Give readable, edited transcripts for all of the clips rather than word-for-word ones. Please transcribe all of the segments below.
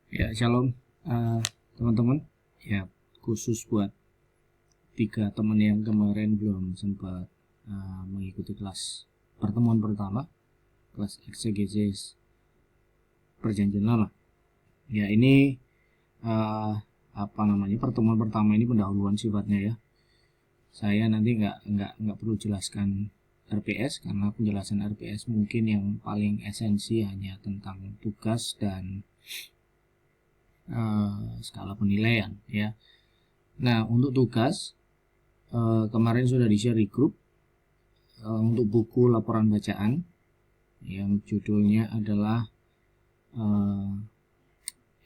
Ya, shalom teman-teman. Ya, khusus buat 3 teman yang kemarin belum sempat mengikuti kelas pertemuan pertama, kelas eksegesis perjanjian lama. Ya, ini pertemuan pertama ini pendahuluan sifatnya ya. Saya nanti nggak perlu jelaskan RPS karena penjelasan RPS mungkin yang paling esensi hanya tentang tugas dan skala penilaian ya. Nah, untuk tugas kemarin sudah di-share di grup untuk buku laporan bacaan yang judulnya adalah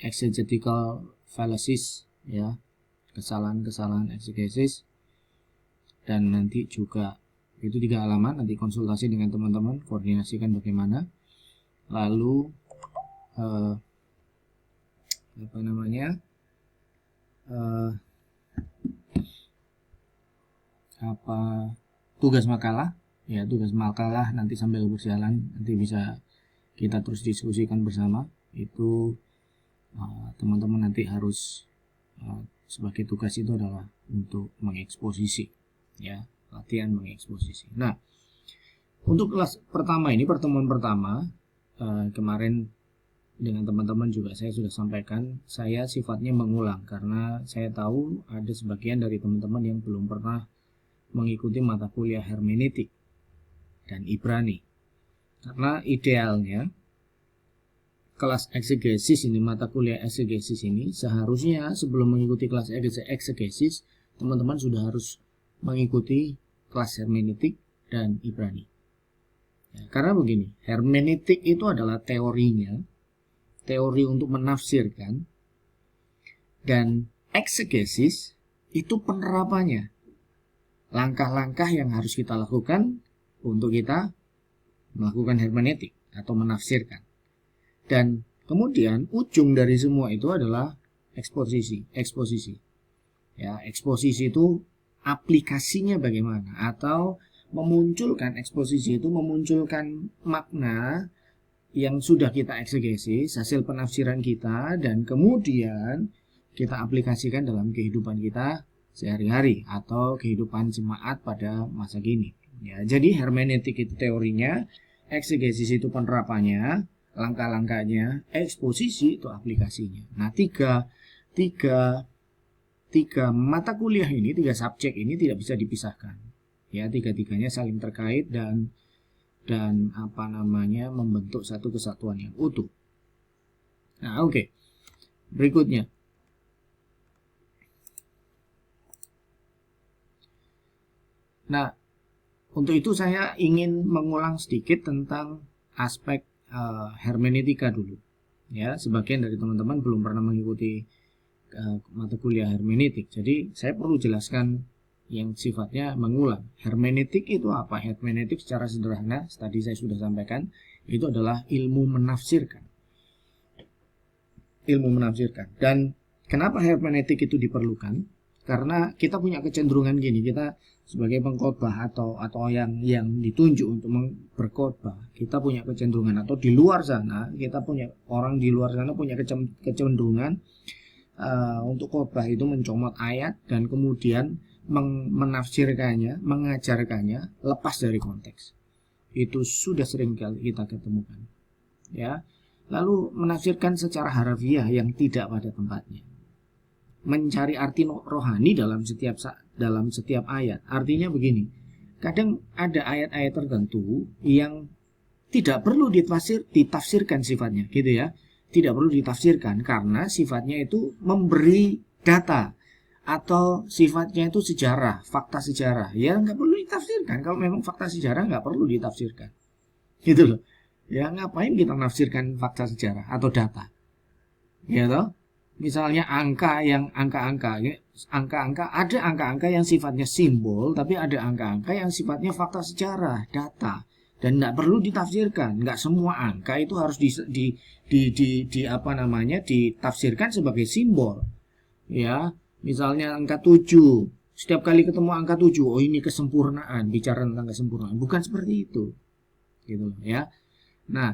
exegetical fallacies ya, kesalahan-kesalahan eksegesis, dan nanti juga itu 3 halaman, nanti konsultasi dengan teman-teman, koordinasikan bagaimana. Lalu tugas makalah ya, tugas makalah nanti sambil berjalan nanti bisa kita terus diskusikan bersama. Itu teman-teman nanti harus sebagai tugas itu adalah untuk mengeksposisi ya, latihan mengeksposisi. Nah, untuk kelas pertama ini, pertemuan pertama kemarin dengan teman-teman juga saya sudah sampaikan, saya sifatnya mengulang karena saya tahu ada sebagian dari teman-teman yang belum pernah mengikuti mata kuliah hermeneutik dan Ibrani. Karena idealnya kelas eksegesis ini, mata kuliah eksegesis ini, seharusnya sebelum mengikuti kelas eksegesis, teman-teman sudah harus mengikuti kelas hermeneutik dan Ibrani. Ya, karena begini, hermeneutik itu adalah teorinya, teori untuk menafsirkan, dan eksegesis itu penerapannya, langkah-langkah yang harus kita lakukan untuk kita melakukan hermeneutik atau menafsirkan. Dan kemudian ujung dari semua itu adalah eksposisi. Ya, eksposisi itu aplikasinya bagaimana, atau memunculkan eksposisi itu memunculkan makna yang sudah kita eksegesis, hasil penafsiran kita, dan kemudian kita aplikasikan dalam kehidupan kita sehari-hari atau kehidupan jemaat pada masa kini. Ya, jadi hermeneutik itu teorinya, eksegesis itu penerapannya, langkah-langkahnya, eksposisi itu aplikasinya. Nah, tiga mata kuliah ini, 3 subjek ini tidak bisa dipisahkan. Ya, 3-tiganya saling terkait dan membentuk satu kesatuan yang utuh. Nah, oke. Berikutnya. Nah, untuk itu saya ingin mengulang sedikit tentang aspek hermeneutika dulu. Ya, sebagian dari teman-teman belum pernah mengikuti mata kuliah hermeneutik. Jadi, saya perlu jelaskan yang sifatnya mengulang. Hermeneutik itu apa? Hermeneutik secara sederhana, tadi saya sudah sampaikan, itu adalah ilmu menafsirkan. Ilmu menafsirkan. Dan kenapa hermeneutik itu diperlukan? Karena kita punya kecenderungan gini, kita sebagai pengkhotbah atau yang ditunjuk untuk berkhotbah, kita punya kecenderungan, atau di luar sana, kita punya orang di luar sana punya kecenderungan untuk khotbah itu mencomot ayat dan kemudian menafsirkannya, mengajarkannya lepas dari konteks. Itu sudah sering kali kita ketemukan. Ya, lalu menafsirkan secara harfiah yang tidak pada tempatnya. Mencari arti rohani dalam setiap ayat. Artinya begini, kadang ada ayat-ayat tertentu yang tidak perlu ditafsirkan sifatnya, gitu ya. Tidak perlu ditafsirkan karena sifatnya itu memberi data atau sifatnya itu sejarah, fakta sejarah. Ya, nggak perlu ditafsirkan. Kalau memang fakta sejarah nggak perlu ditafsirkan, gitu loh. Ya, ngapain kita menafsirkan fakta sejarah atau data? Ya toh? Misalnya angka ada angka-angka yang sifatnya simbol, tapi ada angka-angka yang sifatnya fakta sejarah, data, dan tidak perlu ditafsirkan. Nggak semua angka itu harus ditafsirkan sebagai simbol. Ya, misalnya angka 7, setiap kali ketemu angka 7, oh ini kesempurnaan, bicara tentang kesempurnaan. Bukan seperti itu, gitu ya. Nah,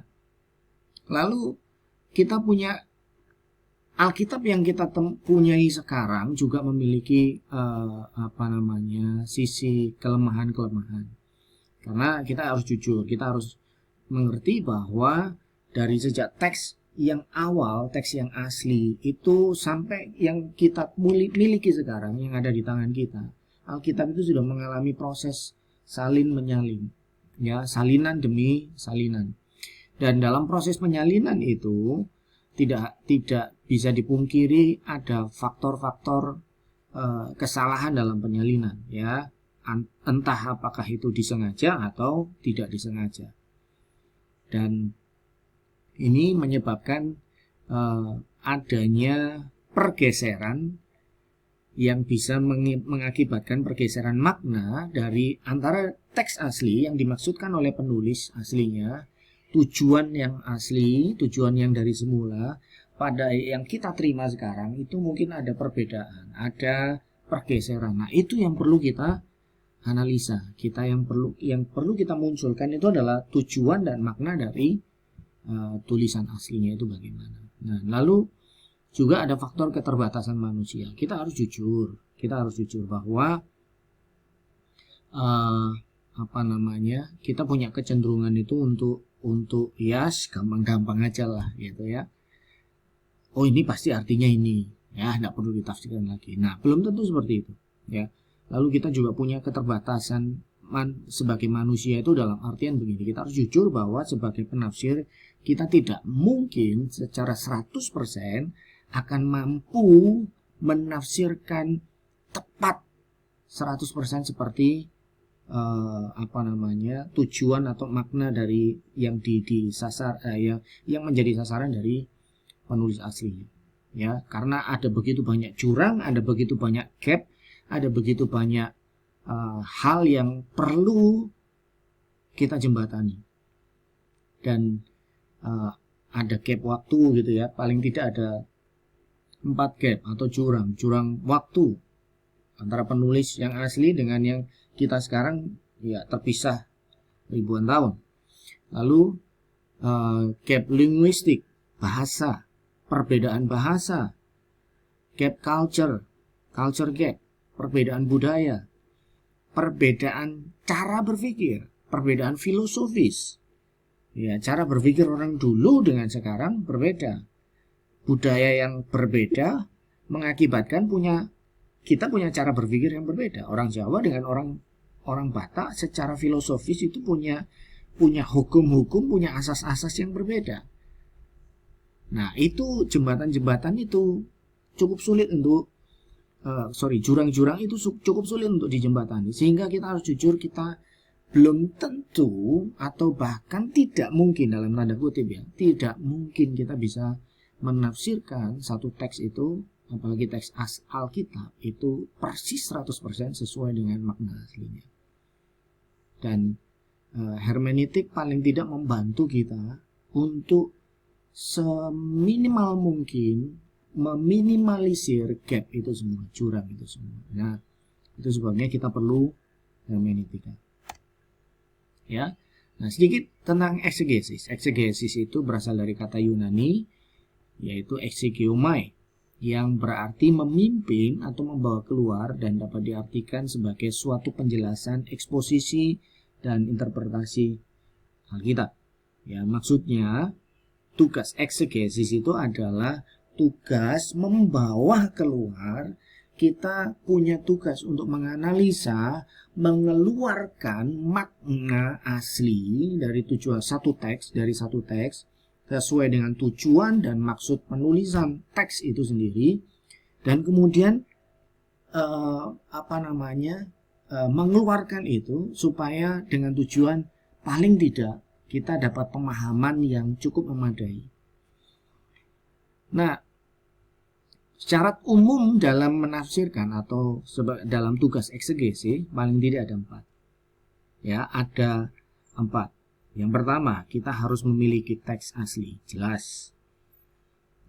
lalu kita punya Alkitab yang kita punyai sekarang juga memiliki sisi kelemahan-kelemahan. Karena kita harus jujur, kita harus mengerti bahwa dari sejak teks yang awal, teks yang asli itu sampai yang kita miliki sekarang yang ada di tangan kita, Alkitab itu sudah mengalami proses salin menyalin, ya, salinan demi salinan. Dan dalam proses penyalinan itu tidak bisa dipungkiri ada faktor-faktor kesalahan dalam penyalinan, ya, entah apakah itu disengaja atau tidak disengaja. Dan ini menyebabkan adanya pergeseran yang bisa mengakibatkan pergeseran makna dari antara teks asli yang dimaksudkan oleh penulis aslinya, tujuan yang asli, tujuan yang dari semula, pada yang kita terima sekarang itu mungkin ada perbedaan, ada pergeseran. Nah, itu yang perlu kita analisa. Yang perlu kita munculkan itu adalah tujuan dan makna dari tulisan aslinya itu bagaimana. Nah, lalu juga ada faktor keterbatasan manusia. Kita harus jujur bahwa kita punya kecenderungan itu untuk gampang-gampang aja lah gitu ya. Oh, ini pasti artinya ini, ya, tidak perlu ditafsirkan lagi. Nah, belum tentu seperti itu, ya. Lalu kita juga punya keterbatasan sebagai manusia itu dalam artian begini, kita harus jujur bahwa sebagai penafsir kita tidak mungkin secara 100% akan mampu menafsirkan tepat 100% seperti tujuan atau makna dari yang yang menjadi sasaran dari penulis aslinya, ya, karena ada begitu banyak jurang, ada begitu banyak gap, ada begitu banyak hal yang perlu kita jembatani, dan ada gap waktu gitu ya, paling tidak ada 4 gap atau jurang waktu antara penulis yang asli dengan yang kita sekarang, ya, terpisah ribuan tahun. Lalu gap linguistik, bahasa, perbedaan bahasa, gap culture gap, perbedaan budaya, perbedaan cara berpikir, perbedaan filosofis, ya, cara berpikir orang dulu dengan sekarang berbeda, budaya yang berbeda mengakibatkan kita punya cara berpikir yang berbeda. Orang Jawa dengan orang Batak secara filosofis itu punya hukum-hukum, punya asas-asas yang berbeda. Nah, itu jembatan-jembatan itu cukup sulit untuk jurang-jurang itu cukup sulit untuk dijembatani, sehingga kita harus jujur, kita belum tentu atau bahkan tidak mungkin, dalam tanda kutip ya, tidak mungkin kita bisa menafsirkan satu teks itu, apalagi teks Alkitab itu persis 100% sesuai dengan makna aslinya. Dan hermeneutik paling tidak membantu kita untuk seminimal mungkin meminimalisir gap itu semua, jurang itu semua. Nah, itu sebabnya kita perlu hermeneutika. Ya. Nah, sedikit tentang eksegesis. Eksegesis itu berasal dari kata Yunani, yaitu exegeomai, yang berarti memimpin atau membawa keluar, dan dapat diartikan sebagai suatu penjelasan, eksposisi, dan interpretasi Alkitab. Ya, maksudnya tugas eksegesis itu adalah tugas membawa keluar. Kita punya tugas untuk menganalisa, mengeluarkan makna asli dari satu teks sesuai dengan tujuan dan maksud penulisan teks itu sendiri, dan kemudian mengeluarkan itu supaya dengan tujuan paling tidak kita dapat pemahaman yang cukup memadai. Nah, syarat umum dalam menafsirkan atau dalam tugas eksegesi paling tidak ada 4. Ya, ada 4. Yang pertama, kita harus memiliki teks asli, jelas.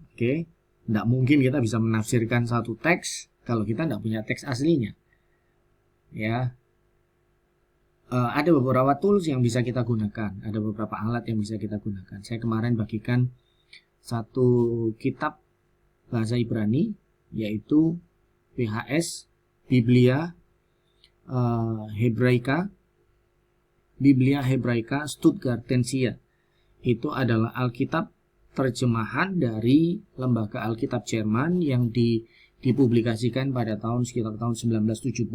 Oke, tidak mungkin kita bisa menafsirkan satu teks kalau kita tidak punya teks aslinya. Ya, ada beberapa tools yang bisa kita gunakan, ada beberapa alat yang bisa kita gunakan. Saya kemarin bagikan satu kitab bahasa Ibrani, yaitu PHS, Biblia Hebraica Stuttgartensia. Itu adalah Alkitab terjemahan dari Lembaga Alkitab Jerman yang dipublikasikan pada sekitar tahun 1970,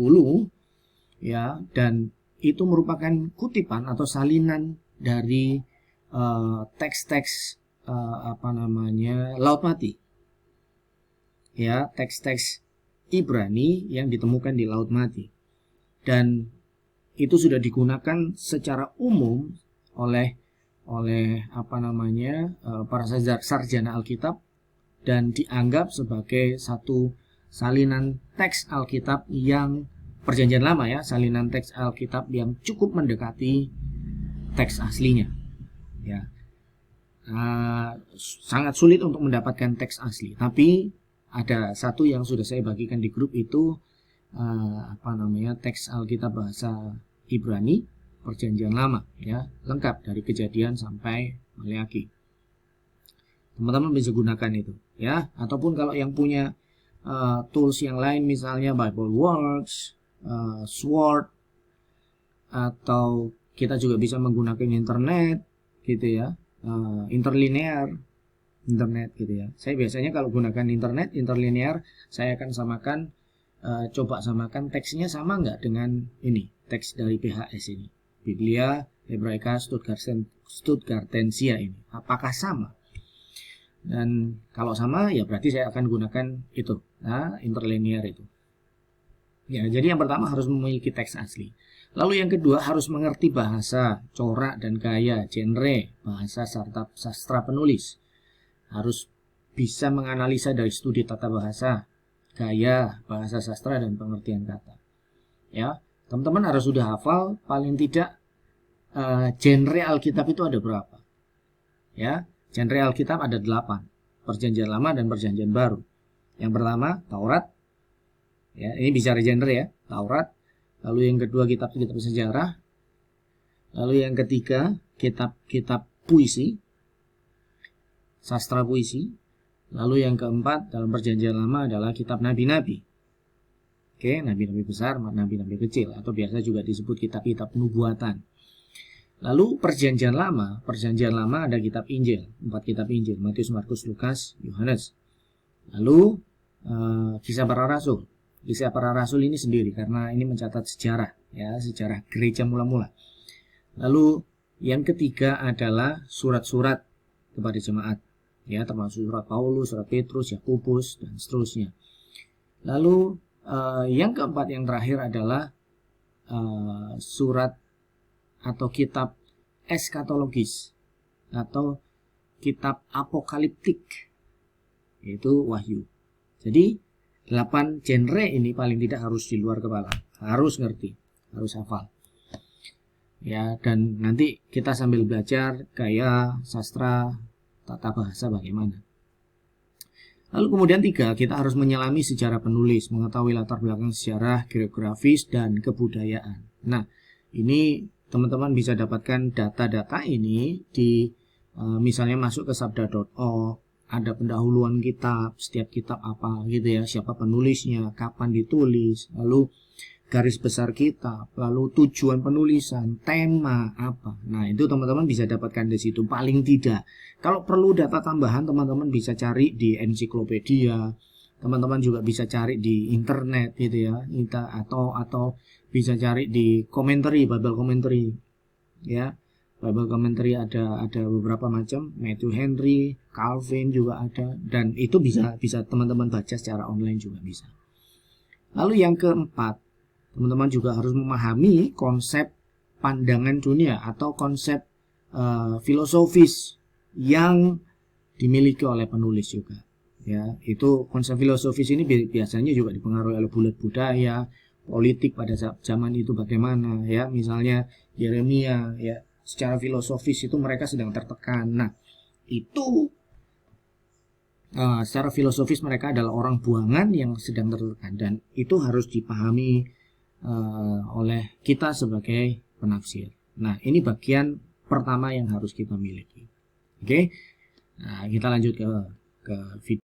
ya, dan itu merupakan kutipan atau salinan dari teks-teks Laut Mati, ya, teks-teks Ibrani yang ditemukan di Laut Mati, dan itu sudah digunakan secara umum oleh para sarjana Alkitab dan dianggap sebagai satu salinan teks Alkitab yang Perjanjian Lama, ya, salinan teks Alkitab yang cukup mendekati teks aslinya, ya. Sangat sulit untuk mendapatkan teks asli, tapi ada satu yang sudah saya bagikan di grup itu teks Alkitab bahasa Ibrani Perjanjian Lama, ya, lengkap dari Kejadian sampai Maleakhi. Teman-teman bisa gunakan itu, ya, ataupun kalau yang punya tools yang lain, misalnya Bible Works, Sword, atau kita juga bisa menggunakan internet, gitu ya, internet gitu ya. Saya biasanya kalau gunakan interlinear, saya akan coba samakan teksnya sama nggak dengan ini, teks dari PHS ini, Biblia Hebraica Stuttgartensia ini, apakah sama? Dan kalau sama, ya berarti saya akan gunakan itu, interlinear itu. Ya, jadi yang pertama harus memiliki teks asli. Lalu yang kedua harus mengerti bahasa, corak dan gaya, genre, bahasa serta sastra penulis. Harus bisa menganalisa dari studi tata bahasa, gaya, bahasa sastra dan pengertian kata. Ya, teman-teman harus sudah hafal paling tidak genre Alkitab itu ada berapa. Ya, genre Alkitab ada 8, Perjanjian Lama dan Perjanjian Baru. Yang pertama Taurat, ya, ini bicara genre, ya, Taurat. Lalu yang kedua kitab-kitab sejarah. Lalu yang ketiga kitab-kitab puisi, sastra puisi. Lalu yang keempat dalam Perjanjian Lama adalah kitab nabi-nabi. Oke, nabi-nabi besar, nabi-nabi kecil, atau biasa juga disebut kitab-kitab nubuatan. Lalu Perjanjian Lama ada kitab Injil, 4 kitab Injil, Matius, Markus, Lukas, Yohanes. Lalu Kisah Para Rasul. Kisah Para Rasul ini sendiri karena ini mencatat sejarah, ya, sejarah gereja mula-mula. Lalu yang ketiga adalah surat-surat kepada jemaat, ya, termasuk surat Paulus, surat Petrus, Yakobus, dan seterusnya. Lalu yang keempat, yang terakhir adalah surat atau kitab eskatologis atau kitab apokaliptik, yaitu Wahyu. Jadi 8 genre ini paling tidak harus di luar kepala, harus ngerti, harus hafal, ya. Dan nanti kita sambil belajar gaya, sastra, tata bahasa bagaimana. Lalu kemudian 3, kita harus menyelami sejarah penulis, mengetahui latar belakang sejarah, geografis, dan kebudayaan. Nah, ini teman-teman bisa dapatkan data-data ini di misalnya masuk ke sabda.org, ada pendahuluan kitab, setiap kitab apa gitu, ya, siapa penulisnya, kapan ditulis, lalu garis besar kitab, lalu tujuan penulisan, tema apa. Nah, itu teman-teman bisa dapatkan di situ paling tidak. Kalau perlu data tambahan, teman-teman bisa cari di ensiklopedia, teman-teman juga bisa cari di internet gitu, ya, atau bisa cari di commentary, Bible commentary, ya. Bible commentary ada beberapa macam, Matthew Henry, Calvin juga ada, dan itu bisa teman-teman baca secara online juga bisa. Lalu yang keempat, teman-teman juga harus memahami konsep pandangan dunia atau konsep filosofis yang dimiliki oleh penulis juga, ya. Itu konsep filosofis ini biasanya juga dipengaruhi oleh bulat budaya, politik pada zaman itu bagaimana, ya. Misalnya Yeremia, ya, secara filosofis itu mereka sedang tertekan. Nah, itu secara filosofis mereka adalah orang buangan yang sedang tertekan, dan itu harus dipahami oleh kita sebagai penafsir. Nah, ini bagian pertama yang harus kita miliki. Oke, nah, kita lanjut ke video.